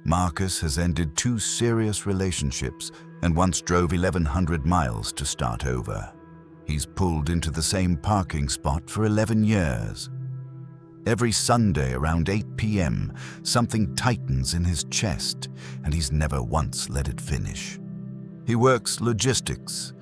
Marcus has ended 2 serious relationships and once drove 1,100 miles to start over. He's pulled into the same parking spot for 11 years. Every Sunday around 8 p.m., something tightens in his chest, and he's never once let it finish. He works logistics,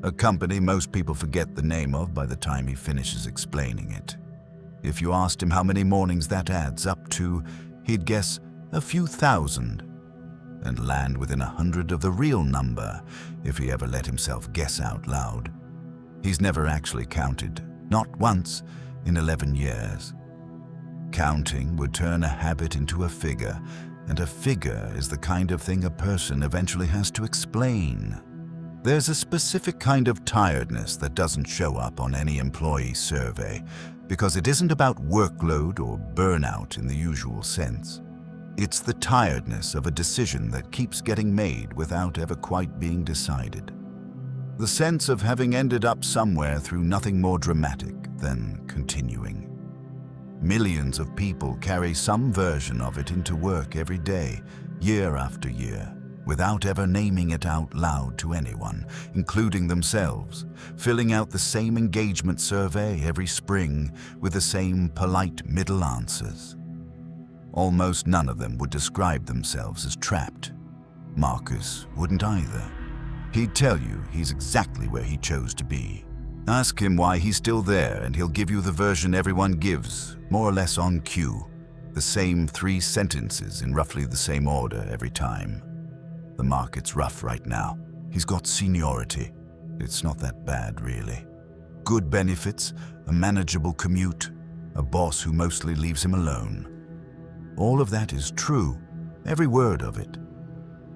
a company most people forget the name of by the time he finishes explaining it. If you asked him how many mornings that adds up to, he'd guess a few thousand, and land within 100 of the real number if he ever let himself guess out loud. He's never actually counted, not once, in 11 years. Counting would turn a habit into a figure, and a figure is the kind of thing a person eventually has to explain. There's a specific kind of tiredness that doesn't show up on any employee survey because it isn't about workload or burnout in the usual sense. It's the tiredness of a decision that keeps getting made without ever quite being decided. The sense of having ended up somewhere through nothing more dramatic than continuing. Millions of people carry some version of it into work every day, year after year, without ever naming it out loud to anyone, including themselves, filling out the same engagement survey every spring with the same polite middle answers. Almost none of them would describe themselves as trapped. Marcus wouldn't either. He'd tell you he's exactly where he chose to be. Ask him why he's still there and he'll give you the version everyone gives, more or less on cue. The same 3 sentences in roughly the same order every time. The market's rough right now. He's got seniority. It's not that bad, really. Good benefits, a manageable commute, a boss who mostly leaves him alone. All of that is true, every word of it.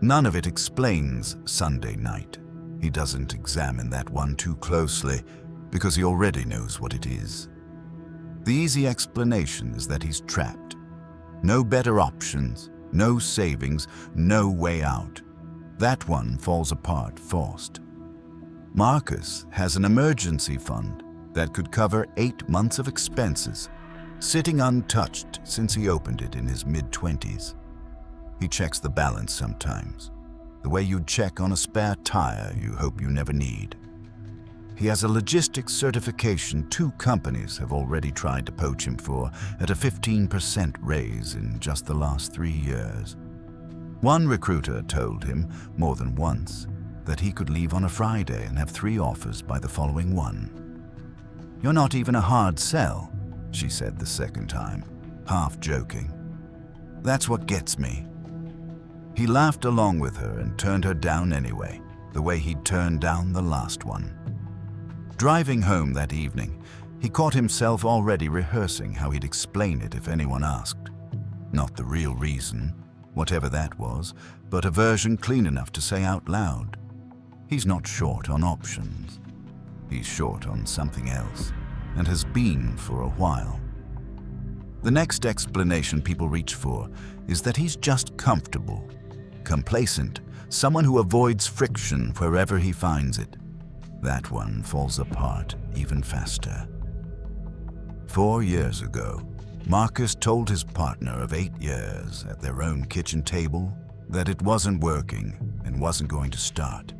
None of it explains Sunday night. He doesn't examine that one too closely because he already knows what it is. The easy explanation is that he's trapped. No better options, no savings, no way out. That one falls apart fast. Marcus has an emergency fund that could cover 8 months of expenses, sitting untouched since he opened it in his mid-20s. He checks the balance sometimes, the way you'd check on a spare tire you hope you never need. He has a logistics certification 2 companies have already tried to poach him for at a 15% raise in just the last 3 years. One recruiter told him more than once that he could leave on a Friday and have 3 offers by the following one. "You're not even a hard sell," she said the second time, half joking. "That's what gets me." He laughed along with her and turned her down anyway, the way he'd turned down the last one. Driving home that evening, he caught himself already rehearsing how he'd explain it if anyone asked. Not the real reason, whatever that was, but a version clean enough to say out loud. He's not short on options. He's short on something else, and has been for a while. The next explanation people reach for is that he's just comfortable, complacent, someone who avoids friction wherever he finds it. That one falls apart even faster. 4 years ago, Marcus told his partner of 8 years at their own kitchen table that it wasn't working and wasn't going to start.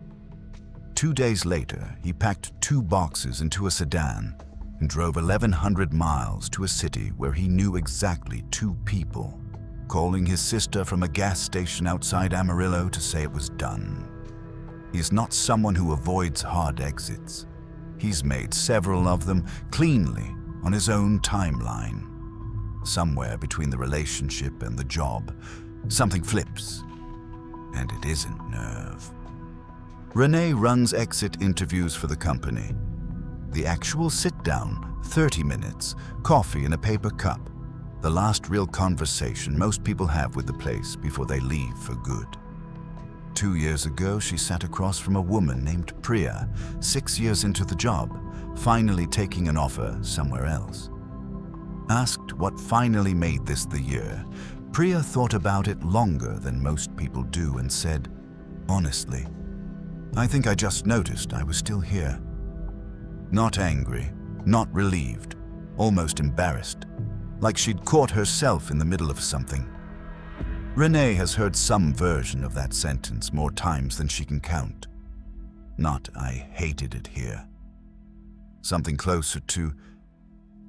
2 days later, he packed 2 boxes into a sedan and drove 1,100 miles to a city where he knew exactly 2 people, calling his sister from a gas station outside Amarillo to say it was done. He's not someone who avoids hard exits. He's made several of them cleanly on his own timeline. Somewhere between the relationship and the job, something flips, and it isn't nerve. Renee runs exit interviews for the company. The actual sit-down, 30 minutes, coffee in a paper cup, the last real conversation most people have with the place before they leave for good. 2 years ago, she sat across from a woman named Priya, 6 years into the job, finally taking an offer somewhere else. Asked what finally made this the year, Priya thought about it longer than most people do and said, "Honestly, I think I just noticed I was still here." Not angry, not relieved, almost embarrassed, like she'd caught herself in the middle of something. Renee has heard some version of that sentence more times than she can count. Not "I hated it here." Something closer to,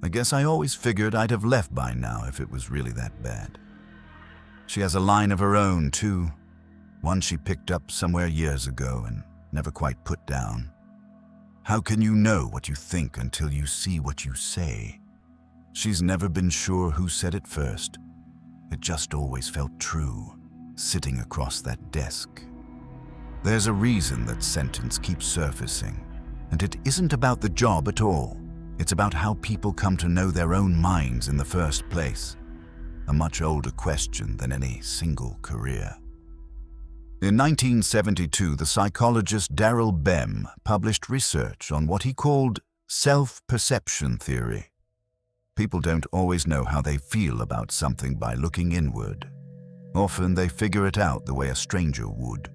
"I guess I always figured I'd have left by now if it was really that bad." She has a line of her own, too, one she picked up somewhere years ago and never quite put down. "How can you know what you think until you see what you say?" She's never been sure who said it first. It just always felt true, sitting across that desk. There's a reason that sentence keeps surfacing, and it isn't about the job at all. It's about how people come to know their own minds in the first place. A much older question than any single career. In 1972, the psychologist Daryl Bem published research on what he called self-perception theory. People don't always know how they feel about something by looking inward. Often they figure it out the way a stranger would,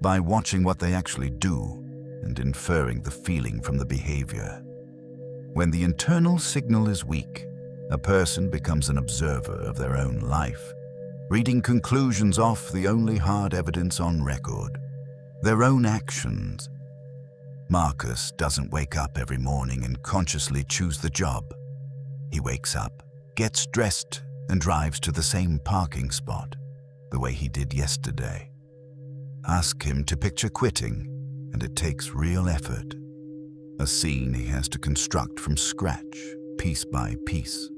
by watching what they actually do and inferring the feeling from the behavior. When the internal signal is weak, a person becomes an observer of their own life, reading conclusions off the only hard evidence on record, their own actions. Marcus doesn't wake up every morning and consciously choose the job. He wakes up, gets dressed, and drives to the same parking spot, the way he did yesterday. Ask him to picture quitting, and it takes real effort. A scene he has to construct from scratch, piece by piece.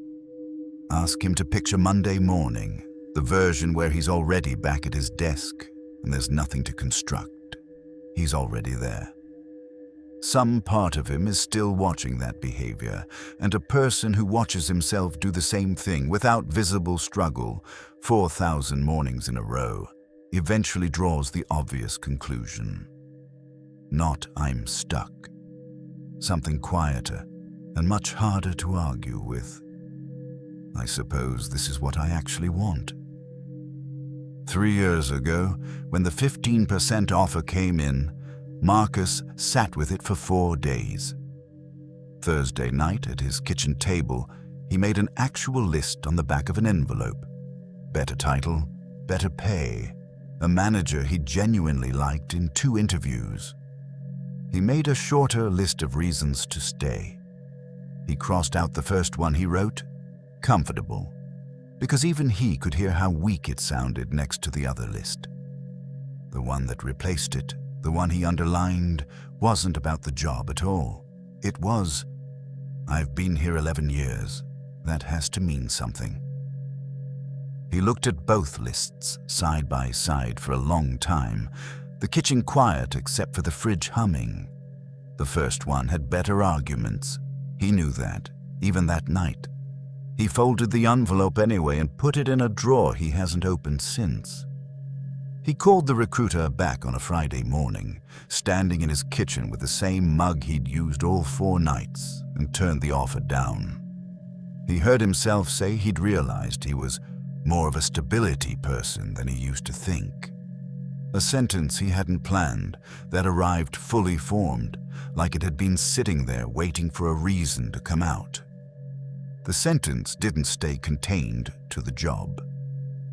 Ask him to picture Monday morning, the version where he's already back at his desk, and there's nothing to construct. He's already there. Some part of him is still watching that behavior, and a person who watches himself do the same thing without visible struggle 4,000 mornings in a row eventually draws the obvious conclusion. Not "I'm stuck." Something quieter and much harder to argue with. I suppose this is what I actually want. 3 years ago, when the 15% offer came in, Marcus sat with it for 4 days. Thursday night at his kitchen table, he made an actual list on the back of an envelope. Better title, better pay, a manager he genuinely liked in 2 interviews. He made a shorter list of reasons to stay. He crossed out the first one he wrote, comfortable, because even he could hear how weak it sounded next to the other list. The one that replaced it, the one he underlined, wasn't about the job at all. It was, "I've been here 11 years. That has to mean something." He looked at both lists side by side for a long time, the kitchen quiet except for the fridge humming. The first one had better arguments. He knew that, even that night. He folded the envelope anyway and put it in a drawer he hasn't opened since. He called the recruiter back on a Friday morning, standing in his kitchen with the same mug he'd used all 4 nights, and turned the offer down. He heard himself say he'd realized he was more of a stability person than he used to think. A sentence he hadn't planned, that arrived fully formed, like it had been sitting there waiting for a reason to come out. The sentence didn't stay contained to the job.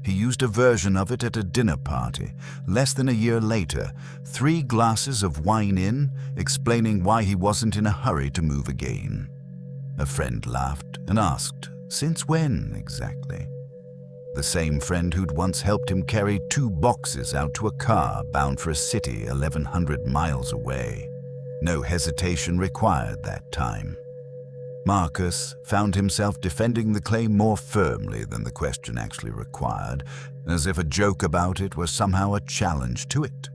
He used a version of it at a dinner party, less than a year later, 3 glasses of wine in, explaining why he wasn't in a hurry to move again. A friend laughed and asked, since when exactly? The same friend who'd once helped him carry 2 boxes out to a car bound for a city 1,100 miles away. No hesitation required that time. Marcus found himself defending the claim more firmly than the question actually required, as if a joke about it were somehow a challenge to it.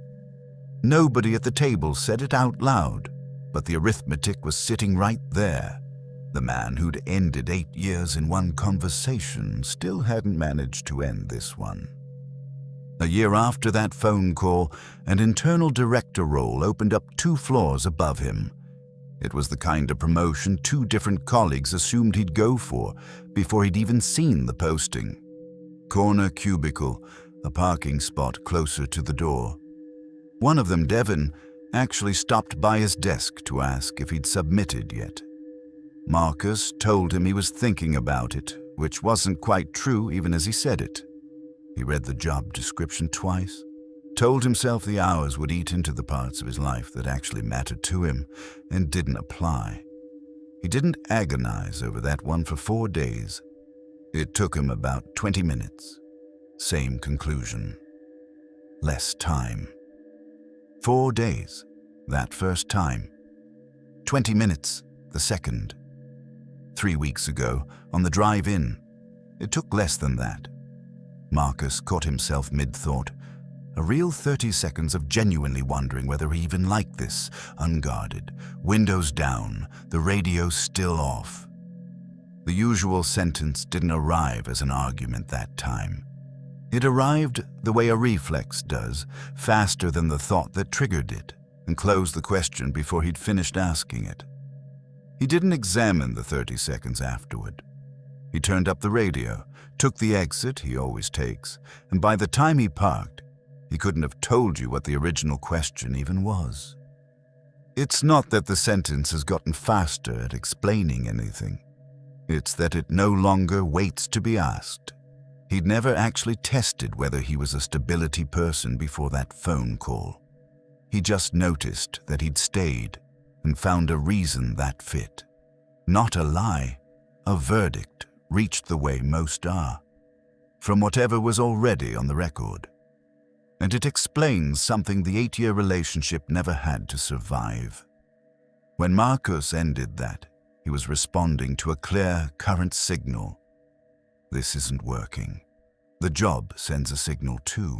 Nobody at the table said it out loud, but the arithmetic was sitting right there. The man who'd ended 8 years in one conversation still hadn't managed to end this one. A year after that phone call, an internal director role opened up 2 floors above him. It was the kind of promotion 2 different colleagues assumed he'd go for before he'd even seen the posting. Corner cubicle, a parking spot closer to the door. One of them, Devon, actually stopped by his desk to ask if he'd submitted yet. Marcus told him he was thinking about it, which wasn't quite true even as he said it. He read the job description twice, told himself the hours would eat into the parts of his life that actually mattered to him, and didn't apply. He didn't agonize over that one for 4 days. It took him about 20 minutes. Same conclusion. Less time. 4 days, that first time. 20 minutes, the second. 3 weeks ago, on the drive in, it took less than that. Marcus caught himself mid-thought, a real 30 seconds of genuinely wondering whether he even liked this, unguarded, windows down, the radio still off. The usual sentence didn't arrive as an argument that time. It arrived the way a reflex does, faster than the thought that triggered it, and closed the question before he'd finished asking it. He didn't examine the 30 seconds afterward. He turned up the radio, took the exit he always takes, and by the time he parked, he couldn't have told you what the original question even was. It's not that the sentence has gotten faster at explaining anything. It's that it no longer waits to be asked. He'd never actually tested whether he was a stability person before that phone call. He just noticed that he'd stayed and found a reason that fit. Not a lie, a verdict reached the way most are, from whatever was already on the record. And it explains something the 8-year relationship never had to survive. When Marcus ended that, he was responding to a clear current signal. This isn't working. The job sends a signal too.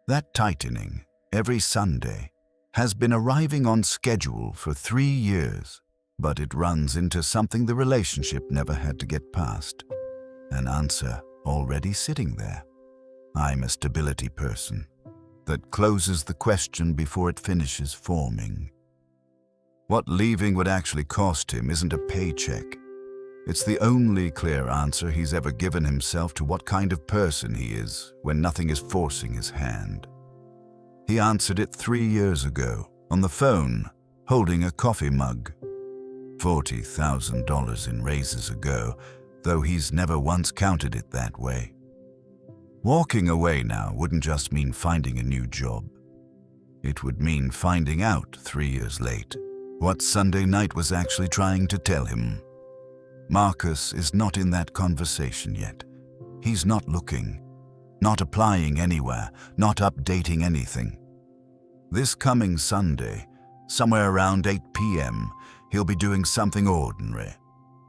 That tightening, every Sunday, has been arriving on schedule for 3 years, but it runs into something the relationship never had to get past. An answer already sitting there. I'm a stability person. That closes the question before it finishes forming. What leaving would actually cost him isn't a paycheck. It's the only clear answer he's ever given himself to what kind of person he is when nothing is forcing his hand. He answered it 3 years ago, on the phone, holding a coffee mug. $40,000 in raises ago, though he's never once counted it that way. Walking away now wouldn't just mean finding a new job. It would mean finding out 3 years late what Sunday night was actually trying to tell him. Marcus is not in that conversation yet. He's not looking, not applying anywhere, not updating anything. This coming Sunday, somewhere around 8 p.m., he'll be doing something ordinary,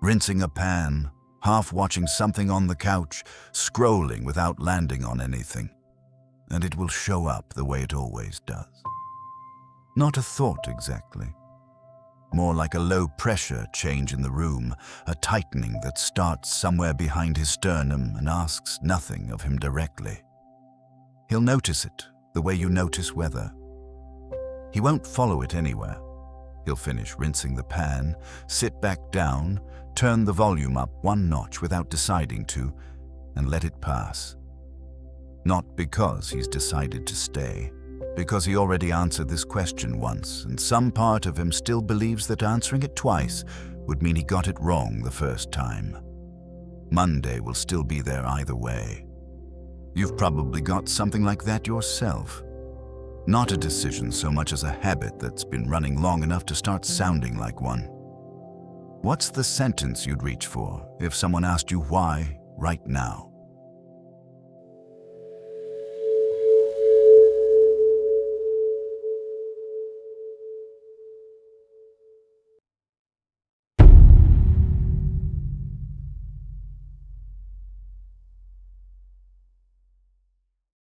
rinsing a pan, half watching something on the couch, scrolling without landing on anything. And it will show up the way it always does. Not a thought exactly. More like a low-pressure change in the room, a tightening that starts somewhere behind his sternum and asks nothing of him directly. He'll notice it the way you notice weather. He won't follow it anywhere. He'll finish rinsing the pan, sit back down, turn the volume up 1 notch without deciding to, and let it pass. Not because he's decided to stay, because he already answered this question once, and some part of him still believes that answering it twice would mean he got it wrong the first time. Monday will still be there either way. You've probably got something like that yourself. Not a decision so much as a habit that's been running long enough to start sounding like one. What's the sentence you'd reach for if someone asked you why right now?